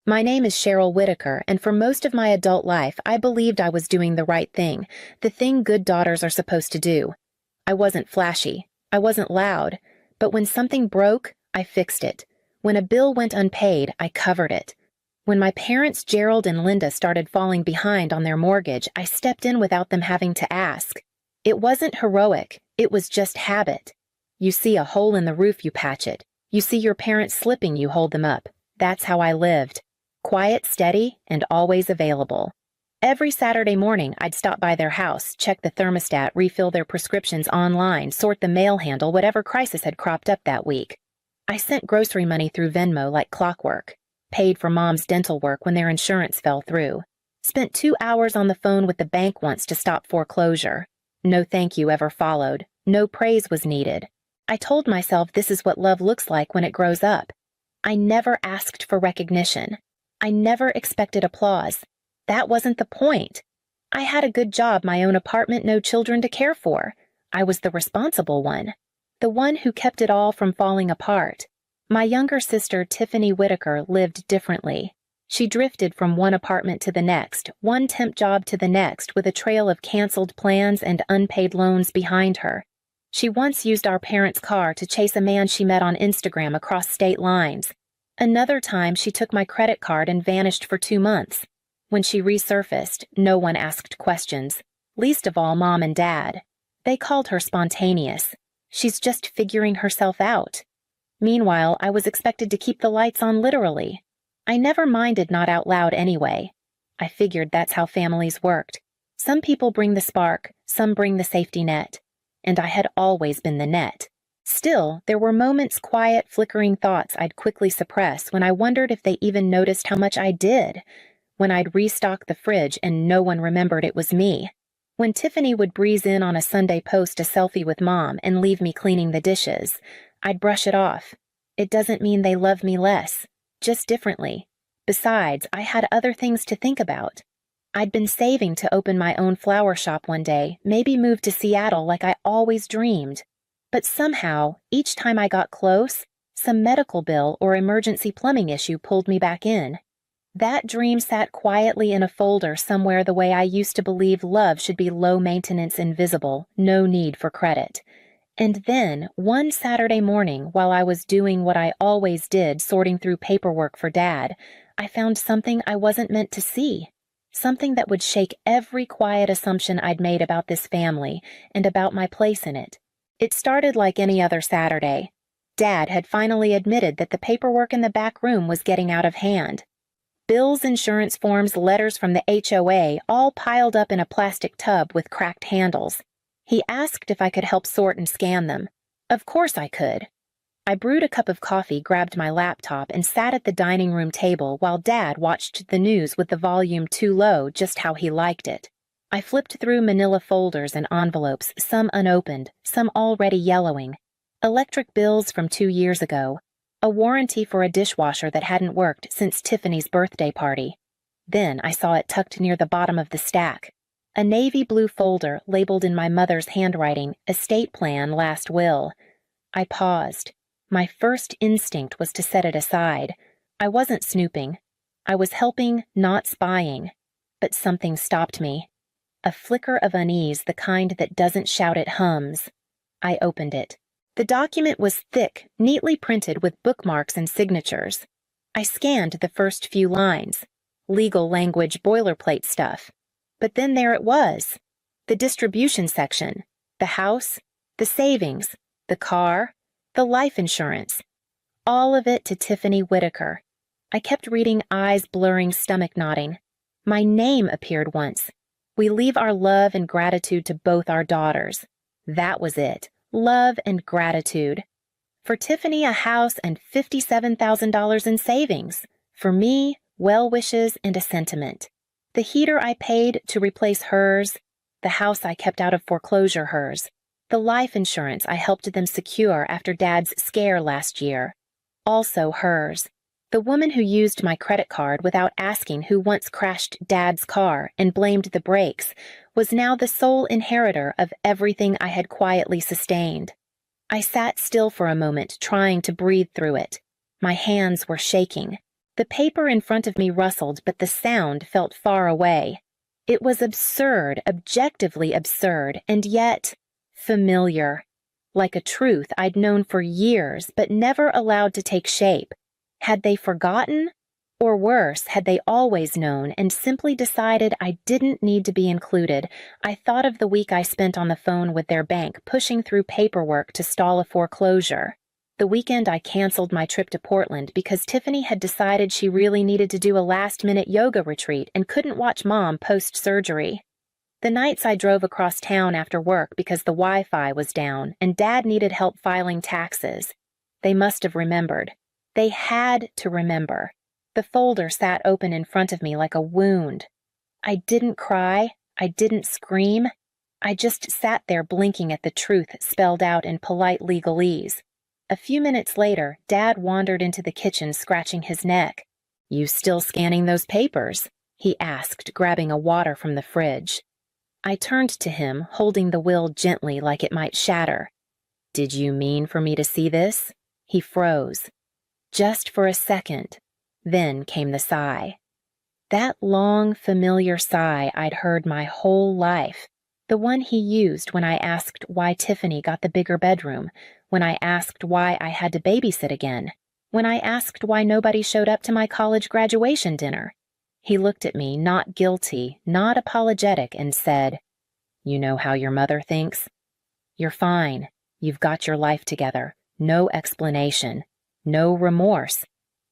My name is Cheryl Whitaker, and for most of my adult life, I believed I was doing the right thing, the thing good daughters are supposed to do. I wasn't flashy. I wasn't loud. But when something broke, I fixed it. When a bill went unpaid, I covered it. When my parents, Gerald and Linda, started falling behind on their mortgage, I stepped in without them having to ask. It wasn't heroic. It was just habit. You see a hole in the roof, you patch it. You see your parents slipping, you hold them up. That's how I lived. Quiet, steady, and always available. Every Saturday morning, I'd stop by their house, check the thermostat, refill their prescriptions online, sort the mail handle, whatever crisis had cropped up that week. I sent grocery money through Venmo like clockwork, paid for Mom's dental work when their insurance fell through, spent 2 hours on the phone with the bank once to stop foreclosure. No thank you ever followed. No praise was needed. I told myself this is what love looks like when it grows up. I never asked for recognition. I never expected applause. That wasn't the point. I had a good job, my own apartment, no children to care for. I was the responsible one. The one who kept it all from falling apart. My younger sister, Tiffany Whitaker, lived differently. She drifted from one apartment to the next, one temp job to the next, with a trail of canceled plans and unpaid loans behind her. She once used our parents' car to chase a man she met on Instagram across state lines. Another time, she took my credit card and vanished for 2 months. When she resurfaced, no one asked questions, least of all Mom and Dad. They called her spontaneous. She's just figuring herself out. Meanwhile, I was expected to keep the lights on literally. I never minded not out loud anyway. I figured that's how families worked. Some people bring the spark, some bring the safety net. And I had always been the net. Still, there were moments, quiet, flickering thoughts I'd quickly suppress when I wondered if they even noticed how much I did. When I'd restock the fridge and no one remembered it was me. When Tiffany would breeze in on a Sunday, post a selfie with Mom and leave me cleaning the dishes, I'd brush it off. It doesn't mean they love me less, just differently. Besides, I had other things to think about. I'd been saving to open my own flower shop one day, maybe move to Seattle like I always dreamed. But somehow, each time I got close, some medical bill or emergency plumbing issue pulled me back in. That dream sat quietly in a folder somewhere the way I used to believe love should be low maintenance, invisible, no need for credit. And then, one Saturday morning, while I was doing what I always did, sorting through paperwork for Dad, I found something I wasn't meant to see. Something that would shake every quiet assumption I'd made about this family and about my place in it. It started like any other Saturday. Dad had finally admitted that the paperwork in the back room was getting out of hand. Bills, insurance forms, letters from the HOA, all piled up in a plastic tub with cracked handles. He asked if I could help sort and scan them. Of course I could. I brewed a cup of coffee, grabbed my laptop, and sat at the dining room table while Dad watched the news with the volume too low, just how he liked it. I flipped through manila folders and envelopes, some unopened, some already yellowing. Electric bills from 2 years ago. A warranty for a dishwasher that hadn't worked since Tiffany's birthday party. Then I saw it tucked near the bottom of the stack. A navy blue folder labeled in my mother's handwriting, Estate Plan, Last Will. I paused. My first instinct was to set it aside. I wasn't snooping. I was helping, not spying. But something stopped me. A flicker of unease, the kind that doesn't shout, it hums. I opened it. The document was thick, neatly printed with bookmarks and signatures. I scanned the first few lines. Legal language, boilerplate stuff. But then there it was. The distribution section. The house. The savings. The car. The life insurance. All of it to Tiffany Whitaker. I kept reading, eyes blurring, stomach knotting. My name appeared once. We leave our love and gratitude to both our daughters. That was it. Love and gratitude. For Tiffany, a house and $57,000 in savings. For me, well wishes and a sentiment. The heater I paid to replace hers. The house I kept out of foreclosure hers. The life insurance I helped them secure after Dad's scare last year. Also hers. The woman who used my credit card without asking, who once crashed Dad's car and blamed the brakes, was now the sole inheritor of everything I had quietly sustained. I sat still for a moment, trying to breathe through it. My hands were shaking. The paper in front of me rustled, but the sound felt far away. It was absurd, objectively absurd, and yet familiar. Like a truth I'd known for years, but never allowed to take shape. Had they forgotten? Or worse, had they always known and simply decided I didn't need to be included? I thought of the week I spent on the phone with their bank, pushing through paperwork to stall a foreclosure. The weekend I canceled my trip to Portland because Tiffany had decided she really needed to do a last-minute yoga retreat and couldn't watch Mom post-surgery. The nights I drove across town after work because the Wi-Fi was down and Dad needed help filing taxes. They must have remembered. They had to remember. The folder sat open in front of me like a wound. I didn't cry. I didn't scream. I just sat there blinking at the truth spelled out in polite legalese. A few minutes later, Dad wandered into the kitchen scratching his neck. "You still scanning those papers?" he asked, grabbing a water from the fridge. I turned to him, holding the will gently like it might shatter. "Did you mean for me to see this?" He froze. Just for a second. Then came the sigh. That long, familiar sigh I'd heard my whole life. The one he used when I asked why Tiffany got the bigger bedroom, when I asked why I had to babysit again, when I asked why nobody showed up to my college graduation dinner. He looked at me, not guilty, not apologetic, and said, "You know how your mother thinks? You're fine. You've got your life together. No explanation. No remorse.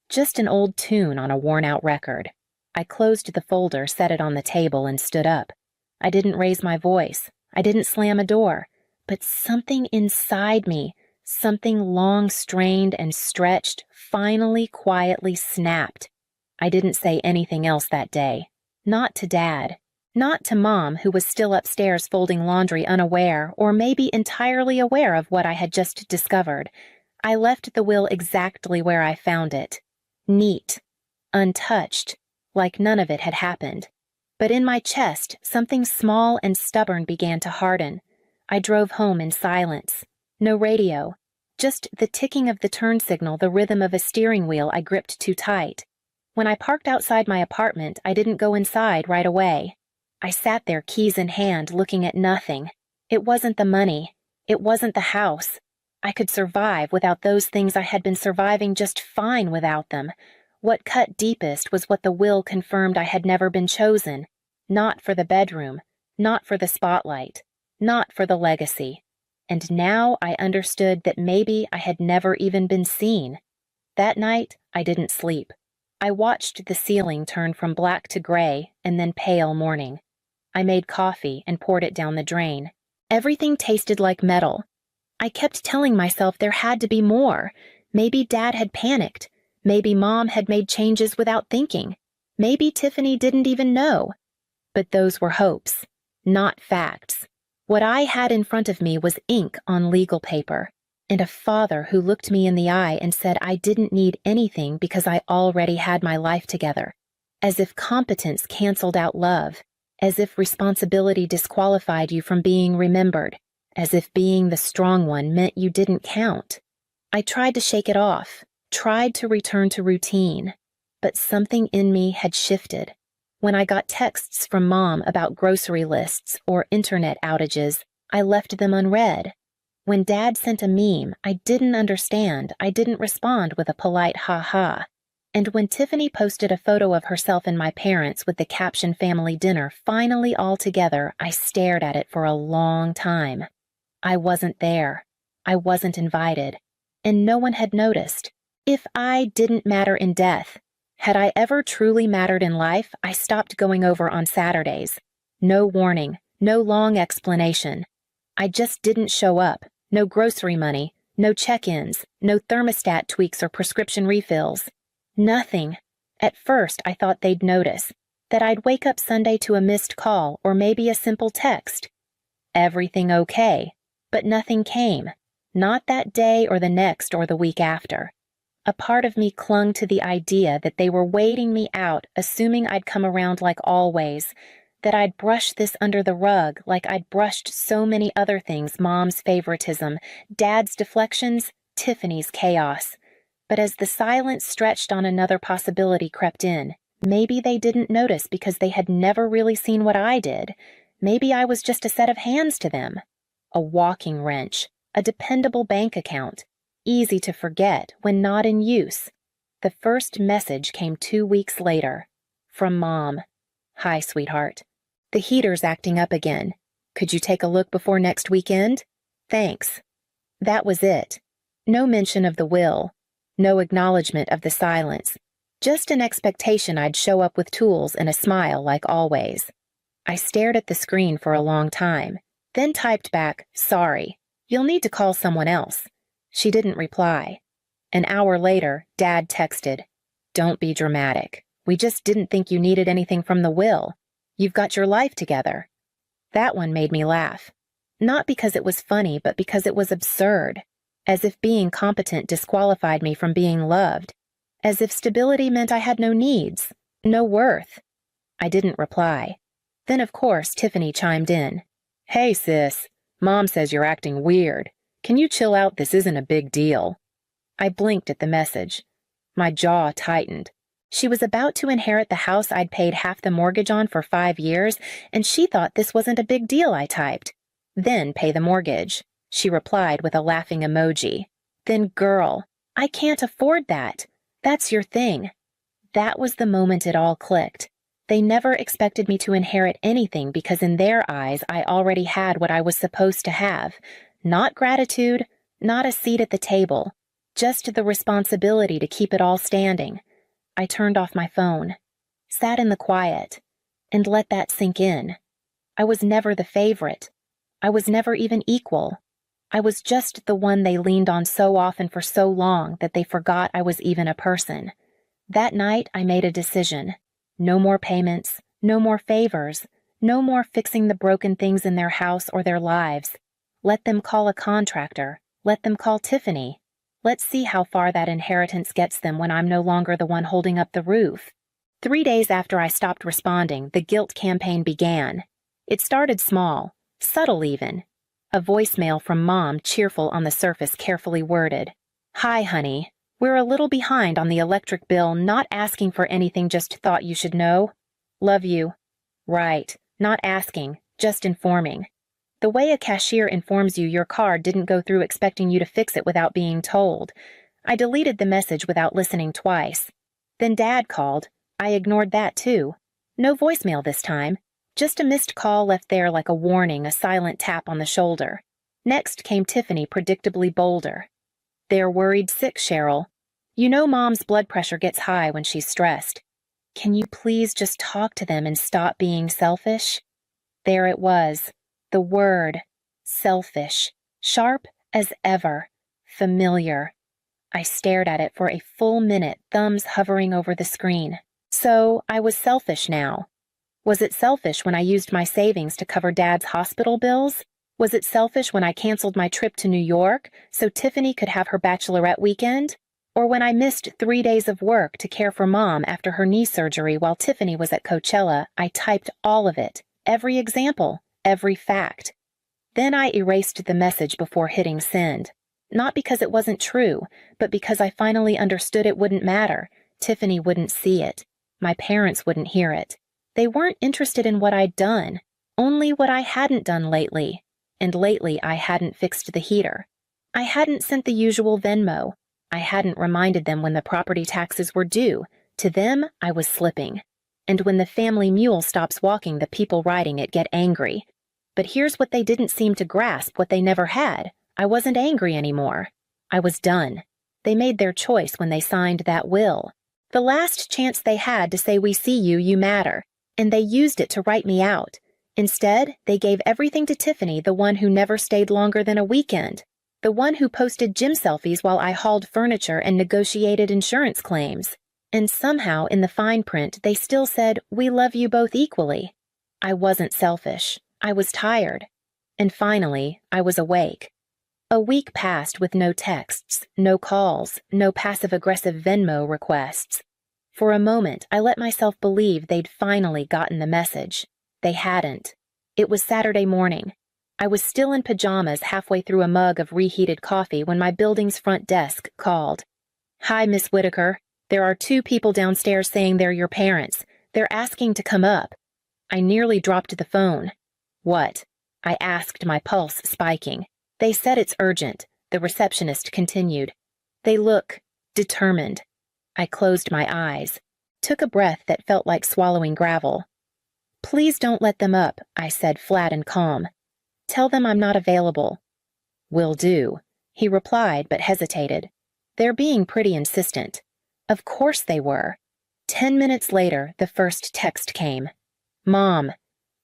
Just an old tune on a worn-out record." I closed the folder, set it on the table, and stood up. I didn't raise my voice. I didn't slam a door. But something inside me, something long strained and stretched, finally quietly snapped. I didn't say anything else that day. Not to Dad. Not to Mom, who was still upstairs folding laundry, unaware, or maybe entirely aware of what I had just discovered. I left the will exactly where I found it. Neat. Untouched. Like none of it had happened. But in my chest, something small and stubborn began to harden. I drove home in silence. No radio. Just the ticking of the turn signal, the rhythm of a steering wheel I gripped too tight. When I parked outside my apartment, I didn't go inside right away. I sat there, keys in hand, looking at nothing. It wasn't the money. It wasn't the house. I could survive without those things. I had been surviving just fine without them. What cut deepest was what the will confirmed: I had never been chosen. Not for the bedroom. Not for the spotlight. Not for the legacy. And now I understood that maybe I had never even been seen. That night, I didn't sleep. I watched the ceiling turn from black to gray and then pale morning. I made coffee and poured it down the drain. Everything tasted like metal. I kept telling myself there had to be more. Maybe Dad had panicked. Maybe Mom had made changes without thinking. Maybe Tiffany didn't even know. But those were hopes, not facts. What I had in front of me was ink on legal paper, and a father who looked me in the eye and said I didn't need anything because I already had my life together. As if competence canceled out love. As if responsibility disqualified you from being remembered. As if being the strong one meant you didn't count. I tried to shake it off, tried to return to routine, but something in me had shifted. When I got texts from Mom about grocery lists or internet outages, I left them unread. When Dad sent a meme I didn't understand, I didn't respond with a polite ha-ha. And when Tiffany posted a photo of herself and my parents with the caption "family dinner" finally all together, I stared at it for a long time. I wasn't there. I wasn't invited. And no one had noticed. If I didn't matter in death, had I ever truly mattered in life, I stopped going over on Saturdays. No warning, no long explanation. I just didn't show up. No grocery money, no check-ins, no thermostat tweaks or prescription refills. Nothing. At first, I thought they'd notice, that I'd wake up Sunday to a missed call or maybe a simple text. Everything okay, but nothing came. Not that day or the next or the week after. A part of me clung to the idea that they were waiting me out, assuming I'd come around like always, that I'd brush this under the rug like I'd brushed so many other things: Mom's favoritism, Dad's deflections, Tiffany's chaos. But as the silence stretched on, another possibility crept in. Maybe they didn't notice because they had never really seen what I did. Maybe I was just a set of hands to them. A walking wrench, a dependable bank account, easy to forget when not in use. The first message came 2 weeks later. From Mom. Hi, sweetheart. The heater's acting up again. Could you take a look before next weekend? Thanks. That was it. No mention of the will. No acknowledgement of the silence. Just an expectation I'd show up with tools and a smile like always. I stared at the screen for a long time, then typed back, sorry. You'll need to call someone else. She didn't reply. An hour later, Dad texted, Don't be dramatic. We just didn't think you needed anything from the will. You've got your life together. That one made me laugh. Not because it was funny, but because it was absurd. As if being competent disqualified me from being loved. As if stability meant I had no needs, no worth. I didn't reply. Then, of course, Tiffany chimed in. Hey, sis. Mom says you're acting weird. Can you chill out? This isn't a big deal. I blinked at the message. My jaw tightened. She was about to inherit the house I'd paid half the mortgage on for 5 years, and she thought this wasn't a big deal, I typed. Then pay the mortgage. She replied with a laughing emoji. Then, girl, I can't afford that. That's your thing. That was the moment it all clicked. They never expected me to inherit anything because in their eyes I already had what I was supposed to have. Not gratitude, not a seat at the table, just the responsibility to keep it all standing. I turned off my phone, sat in the quiet, and let that sink in. I was never the favorite. I was never even equal. I was just the one they leaned on so often for so long that they forgot I was even a person. That night I made a decision. No more payments, no more favors, no more fixing the broken things in their house or their lives. Let them call a contractor. Let them call Tiffany. Let's see how far that inheritance gets them when I'm no longer the one holding up the roof. 3 days after I stopped responding, the guilt campaign began. It started small, subtle even. A voicemail from Mom, cheerful on the surface, carefully worded. Hi, honey. We're a little behind on the electric bill, not asking for anything, just thought you should know. Love you. Right, not asking, just informing. The way a cashier informs you your card didn't go through, expecting you to fix it without being told. I deleted the message without listening twice. Then Dad called. I ignored that too. No voicemail this time. Just a missed call left there like a warning, a silent tap on the shoulder. Next came Tiffany, predictably bolder. They're worried sick, Cheryl. You know Mom's blood pressure gets high when she's stressed. Can you please just talk to them and stop being selfish? There it was. The word. Selfish. Sharp as ever. Familiar. I stared at it for a full minute, thumbs hovering over the screen. So, I was selfish now. Was it selfish when I used my savings to cover Dad's hospital bills? Was it selfish when I canceled my trip to New York so Tiffany could have her bachelorette weekend? Or when I missed 3 days of work to care for Mom after her knee surgery while Tiffany was at Coachella? I typed all of it, every example, every fact. Then I erased the message before hitting send. Not because it wasn't true, but because I finally understood it wouldn't matter. Tiffany wouldn't see it. My parents wouldn't hear it. They weren't interested in what I'd done, only what I hadn't done lately. And lately I hadn't fixed the heater. I hadn't sent the usual Venmo. I hadn't reminded them when the property taxes were due. To them, I was slipping. And when the family mule stops walking, the people riding it get angry. But here's what they didn't seem to grasp, what they never had. I wasn't angry anymore. I was done. They made their choice when they signed that will. The last chance they had to say, we see you, you matter. And they used it to write me out. Instead, they gave everything to Tiffany, the one who never stayed longer than a weekend. The one who posted gym selfies while I hauled furniture and negotiated insurance claims. And somehow, in the fine print, they still said, we love you both equally. I wasn't selfish. I was tired. And finally, I was awake. A week passed with no texts, no calls, no passive-aggressive Venmo requests. For a moment, I let myself believe they'd finally gotten the message. They hadn't. It was Saturday morning. I was still in pajamas halfway through a mug of reheated coffee when my building's front desk called. Hi, Miss Whitaker. There are two people downstairs saying they're your parents. They're asking to come up. I nearly dropped the phone. What? I asked, my pulse spiking. They said it's urgent, the receptionist continued. They look determined. I closed my eyes, took a breath that felt like swallowing gravel. Please don't let them up, I said, flat and calm. Tell them I'm not available. Will do, he replied, but hesitated. They're being pretty insistent. Of course they were. 10 minutes later, the first text came. Mom,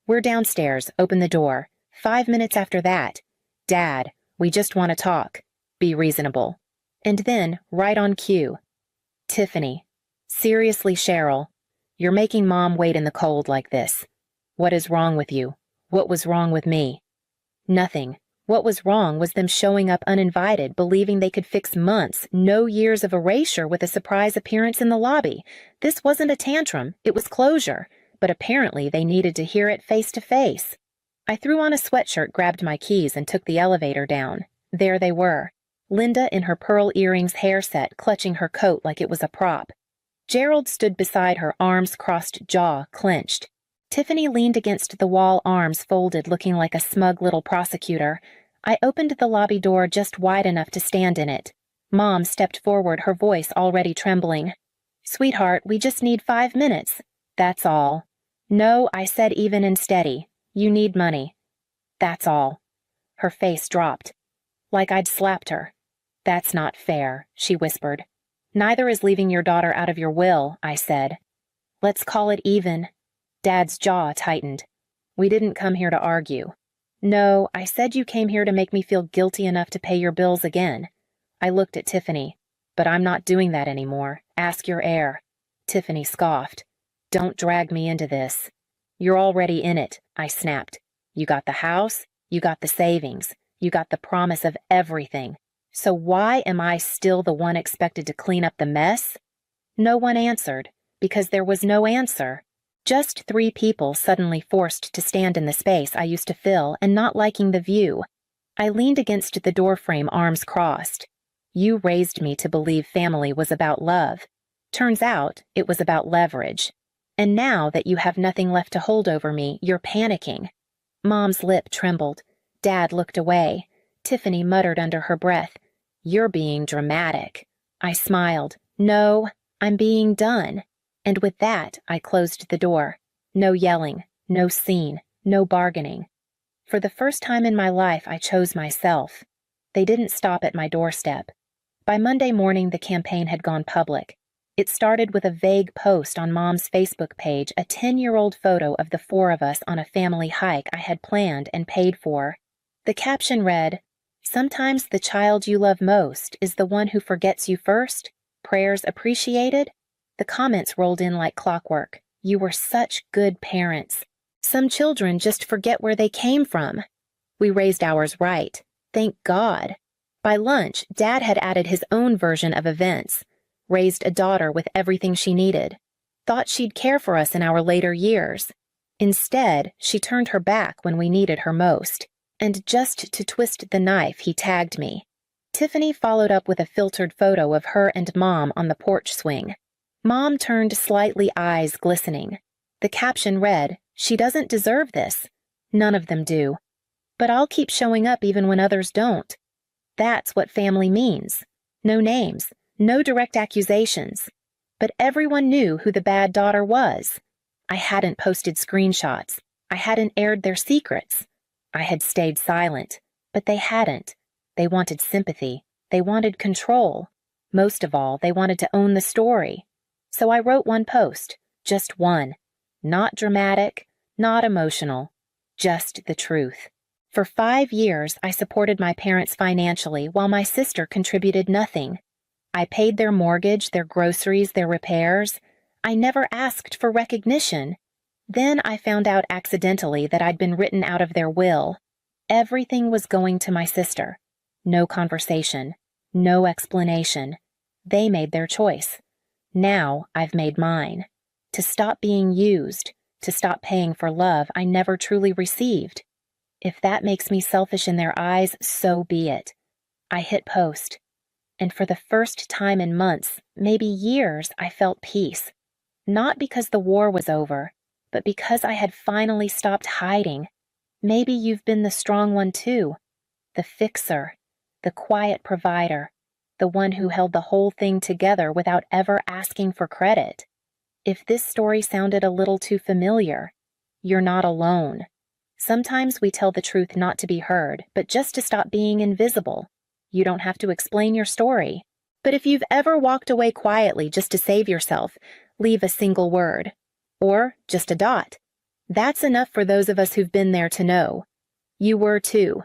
we're downstairs, open the door. 5 minutes after that, Dad, we just want to talk. Be reasonable. And then, right on cue, Tiffany, seriously, Cheryl, you're making Mom wait in the cold like this. What is wrong with you? What was wrong with me? Nothing. What was wrong was them showing up uninvited, believing they could fix months, no years of erasure with a surprise appearance in the lobby. This wasn't a tantrum, it was closure, but apparently they needed to hear it face to face. I threw on a sweatshirt, grabbed my keys, and took the elevator down. There they were. Linda in her pearl earrings hair set, clutching her coat like it was a prop. Gerald stood beside her, arms crossed, jaw clenched. Tiffany leaned against the wall, arms folded, looking like a smug little prosecutor. I opened the lobby door just wide enough to stand in it. Mom stepped forward, her voice already trembling. Sweetheart, we just need 5 minutes. That's all. No, I said, even and steady. You need money. That's all. Her face dropped. Like I'd slapped her. That's not fair, she whispered. Neither is leaving your daughter out of your will, I said. Let's call it even. Dad's jaw tightened. We didn't come here to argue. No, I said you came here to make me feel guilty enough to pay your bills again. I looked at Tiffany. But I'm not doing that anymore. Ask your heir. Tiffany scoffed. Don't drag me into this. You're already in it, I snapped. You got the house, you got the savings, you got the promise of everything. So why am I still the one expected to clean up the mess? No one answered, because there was no answer. Just 3 people suddenly forced to stand in the space I used to fill and not liking the view. I leaned against the doorframe, arms crossed. You raised me to believe family was about love. Turns out it was about leverage. And now that you have nothing left to hold over me, you're panicking. Mom's lip trembled. Dad looked away. Tiffany muttered under her breath, You're being dramatic. I smiled. No, I'm being done. And with that, I closed the door. No yelling, no scene, no bargaining. For the first time in my life, I chose myself. They didn't stop at my doorstep. By Monday morning, the campaign had gone public. It started with a vague post on Mom's Facebook page, a 10-year-old photo of the 4 of us on a family hike I had planned and paid for. The caption read, Sometimes the child you love most is the one who forgets you first. Prayers appreciated. The comments rolled in like clockwork. You were such good parents. Some children just forget where they came from. We raised ours right. Thank God. By lunch, Dad had added his own version of events. Raised a daughter with everything she needed. Thought she'd care for us in our later years. Instead, she turned her back when we needed her most. And just to twist the knife, he tagged me. Tiffany followed up with a filtered photo of her and Mom on the porch swing. Mom turned slightly, eyes glistening. The caption read, She doesn't deserve this. None of them do. But I'll keep showing up even when others don't. That's what family means. No names, no direct accusations. But everyone knew who the bad daughter was. I hadn't posted screenshots. I hadn't aired their secrets. I had stayed silent, but they hadn't. They wanted sympathy. They wanted control. Most of all, they wanted to own the story. So I wrote one post, just one. Not dramatic, not emotional, just the truth. For 5 years, I supported my parents financially while my sister contributed nothing. I paid their mortgage, their groceries, their repairs. I never asked for recognition. Then I found out accidentally that I'd been written out of their will. Everything was going to my sister. No conversation, no explanation. They made their choice. Now I've made mine. To stop being used, to stop paying for love I never truly received. If that makes me selfish in their eyes, so be it. I hit post. And for the first time in months, maybe years, I felt peace. Not because the war was over, but because I had finally stopped hiding. Maybe you've been the strong one too, the fixer, the quiet provider, the one who held the whole thing together without ever asking for credit. If this story sounded a little too familiar, you're not alone. Sometimes we tell the truth not to be heard, but just to stop being invisible. You don't have to explain your story. But if you've ever walked away quietly just to save yourself, leave a single word. Or just a dot. That's enough for those of us who've been there to know. You were too.